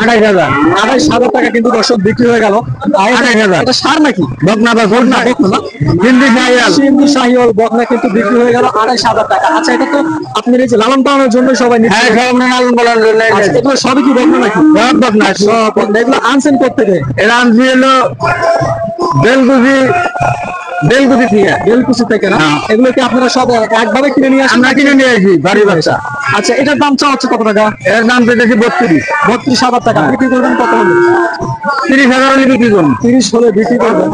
28,000। 28,000 টাকা কিন্তু দর্শক বিক্রি হয়ে গেল। 28,000। এটা সার নাকি? বকনা বা বকনা না? হিন্দি শাহিওয়াল। সিন্ধি শাহিওয়াল বকনা কিন্তু বিক্রি হয়ে গেল 28,000 টাকা। আচ্ছা, এটা তো আপনার এই যে লালন পালনের জন্য সবাই নিচ্ছে। হ্যাঁ, সব লালন পালনের জন্য। আচ্ছা, এগুলো সবই কি বকনা নাকি? সব বকনা। সব বকনা। এগুলো আনছেন কোত্থেকে? এরা আনছি হলো বেলকুচি থেকে। বেলকুচি থেকে না? হ্যাঁ। এগুলো কি আপনারা সব একভাবে কিনে নিয়ে আসেন? আমরা কিনে নিয়ে আসি বাড়ি বাচ্চা। আচ্ছা, এটার দাম চা হচ্ছে কত টাকা? এর দাম পেয়েছি 32। 32,000 টাকা। বিক্রি করবেন কত হলে? 30,000 হলে বিক্রি করুন। 30 হলে বিক্রি করবেন।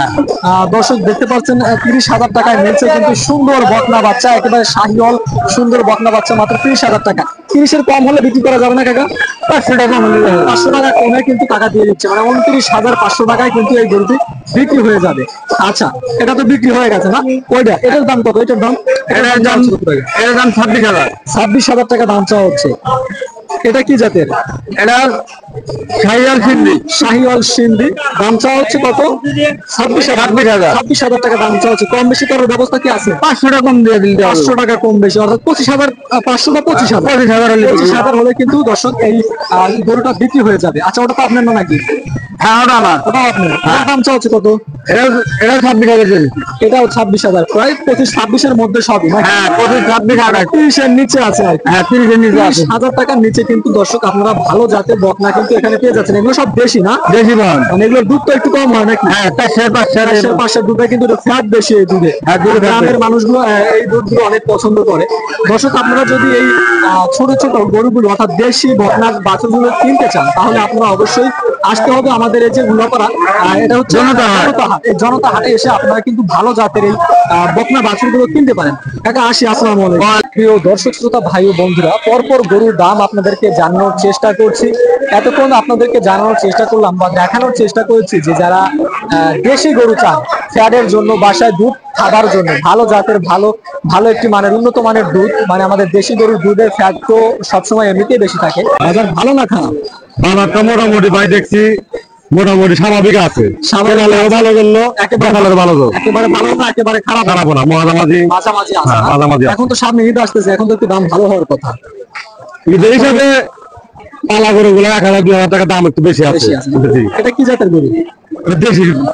দর্শক দেখতে পাচ্ছেন 30,000 টাকায় মিলছে কিন্তু সুন্দর বকনা বাচ্চা, একেবারে শাহিওয়াল সুন্দর বকনা বাচ্চা মাত্র 30,000 টাকা। 30-এর কম হলে বিক্রি করা যাবে না কাকা? 500 টাকা কম হলে 500 টাকা কমে কিন্তু টাকা দিয়ে দিচ্ছে, মানে 29,500 টাকায় কিন্তু এই গরুটি বিক্রি হয়ে যাবে। আচ্ছা, এটা তো বিক্রি হয়ে গেছে না? ওইটা এটার দাম কত? এটার দাম 26,000। 26,000 টাকা দাম চাওয়া হচ্ছে। এটা কি জাতের? এটা শাহিওয়াল সিন্ধি। শাহিওয়াল সিন্ধি। দাম চাওয়া হচ্ছে কত? 26,000। 26,000 টাকা দাম চাওয়া হচ্ছে। কম বেশি করার ব্যবস্থা কি আছে? 500 টাকা কম দিয়ে দিলে 500 টাকা কম বেশি, অর্থাৎ 25,500 বা 25,000। 25,000 হলে 25,000 হলে কিন্তু দর্শক এই গরুটা বিক্রি হয়ে যাবে। আচ্ছা, ওটা তো আপনার না নাকি? হ্যাঁ, ওটা আমার। ওটাও আপনার। এটার দাম চাওয়া হচ্ছে কত? এটা 26,000। এটাও 26,000, প্রায় 25-26-এর মধ্যে সবই নাকি? হ্যাঁ, 26,000। 30-এর নিচে আছে আর কি। হ্যাঁ, 30-এর নিচে আছে। 30,000 টাকার নিচে কিন্তু দর্শক আপনারা ভালো জাতের বকনা কিন্তু এখানে পেয়ে যাচ্ছেন। এগুলো সব দেশি না? দেশি বল। মানে এগুলোর দুধ তো একটু কম হয় নাকি? হ্যাঁ, 4-5 পাশের দুধে কিন্তু ফ্যাট বেশি এই দুধে। হ্যাঁ, দুধে fat গ্রামের বেশি। মানুষগুলো এই দুধগুলো অনেক পছন্দ করে। দর্শক, আপনারা যদি এই ছোট ছোট গরুগুলো অর্থাৎ দেশি বকনার বাছুরগুলো কিনতে চান, তাহলে আপনারা অবশ্যই আসতে হবে আমাদের এই যে উল্লাপাড়া, এটা হচ্ছে জনতা হাট। এই জনতা হাটে এসে আপনারা কিন্তু ভালো জাতের এই বকনা বাছুরগুলো কিনতে পারেন। কাকা আসি, আসসালামু আলাইকুম। প্রিয় দর্শক শ্রোতা ভাই ও বন্ধুরা, পরপর গরুর দাম আপনাদেরকে জানানোর চেষ্টা করছি। এতক্ষণ আপনাদেরকে জানানোর চেষ্টা করলাম বা দেখানোর চেষ্টা করেছি যে যারা দেশি গরু চান ফ্যাটের জন্য, বাসায় দুধ খাবার জন্য, ভালো জাতের ভালো ভালো একটি মানের উন্নত মানের দুধ, মানে আমাদের দেশি গরুর দুধের ফ্যাট তো সবসময় এমনিতেই বেশি থাকে। বাজার ভালো না খারাপ? বাজারটা মোটামুটি ভাই দেখছি মোটামুটি স্বাভাবিক আছে। স্বাভাবিক কেনালেও ভালো জন্য, একেবারে দেখালেও ভালো জন্য। একেবারে ভালো না, একেবারে খারাপ না? খারাপ না, মাঝামাঝি। মাঝামাঝি আছে হ্যাঁ, না? মাঝামাঝি আছে। এখন তো সামনে ঈদ আসতেছে, এখন তো একটু দাম ভালো হওয়ার কথা। ঈদের হিসাবে পালা গরুগুলো 1,000-2,000 টাকা দাম একটু বেশি আছে। বেশি আছে না? জি। এটা কি জাতের গরু? এটা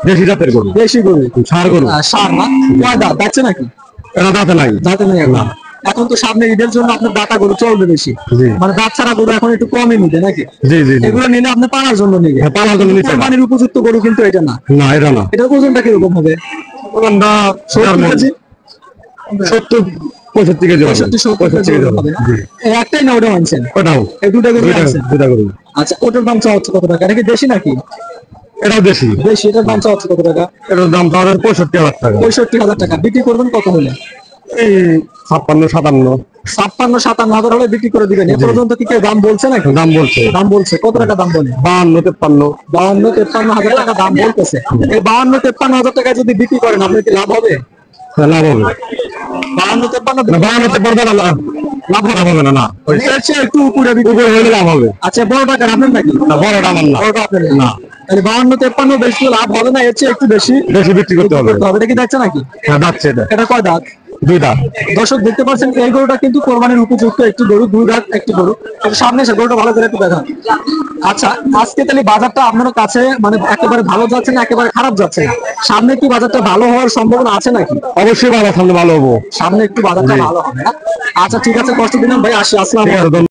দেশি জাতের গরু। দেশি গরু। ষাঁড় গরু। সার না? কয় দাঁত? যাচ্ছে নাকি? এটা দাঁতে নাই। দাঁতে নেই এখন। এখন তো সামনে ঈদের জন্য আপনার দাতা গরু চলবে বেশি। জি। মানে দাঁত ছাড়া গরু এখন একটু কমই নিবে নাকি? জি জি জি। এগুলো নিলে আপনি পালার জন্য নিবে। হ্যাঁ, পালার জন্য নিচ্ছে না। কোরবানির উপযুক্ত গরু কিন্তু এটা না। না, এটা না। এটার ওজনটা কিরকম হবে? ওজনটা 70 কেজি? 70-65 কেজি হবে। 65-70 কেজি 65 হবে না? জি। এই একটাই না ওটা আনছেন? ওটাও। এই দুটা গরু আনছেন? দুইটা গরু। আচ্ছা, ওটার দাম চাওয়া হচ্ছে কত টাকা? এটা কি দেশি নাকি? এটাও দেশি। দেশি। এটার দাম চাওয়া হচ্ছে কত টাকা? এটার দাম তাহলে 65,000 টাকা। 65,000 টাকা। বিক্রি করবেন কত হলে? এই 56-57। 56-57 হাজার হলে বিক্রি করে দিবেন। এ পর্যন্ত কি কেউ দাম বলছে নাকি? দাম বলছে দাম বলছে কত টাকা দাম বলে? 52-53। 52-53 হাজার টাকা দাম বলতেছে। এই 52-53 হাজার টাকা যদি বিক্রি করেন আপনার কি লাভ হবে? লাভ হবে। 52-53 না, 52-53 না, লাভ হবে না। ওই এর চেয়ে একটু উপরে বিক্রি উপরে হলে লাভ হবে। আচ্ছা, বড় টাকা আপনার নাকি? না, বড়টা আমার না। বড়টা আপনার না। তাহলে 52-53 বেশি লাভ হবে না, এর চেয়ে একটু বেশি বেশি বিক্রি করতে হবে। এটা কি দেখছে নাকি? হ্যাঁ, যাচ্ছে এটা। এটা কয় দাঁত? 2 দাঁত। দর্শক দেখতে পাচ্ছেন এই গরুটা কিন্তু কোরবানির উপযুক্ত একটি গরু, 2 দাঁত একটি গরু। একটু সামনে এসে গরুটা ভালো করে একটু দেখান। আচ্ছা, আজকে তাহলে বাজারটা আপনার কাছে মানে একেবারে ভালো যাচ্ছে না একেবারে খারাপ যাচ্ছে না? সামনে কি বাজারটা ভালো হওয়ার সম্ভাবনা আছে নাকি? অবশ্যই বাজার সামনে ভালো হবো। সামনে একটু বাজারটা ভালো হবে না? আচ্ছা, ঠিক আছে, কষ্ট দিলাম ভাই, আসি। আসসালামু ঠিক আছে, আলাইকুম।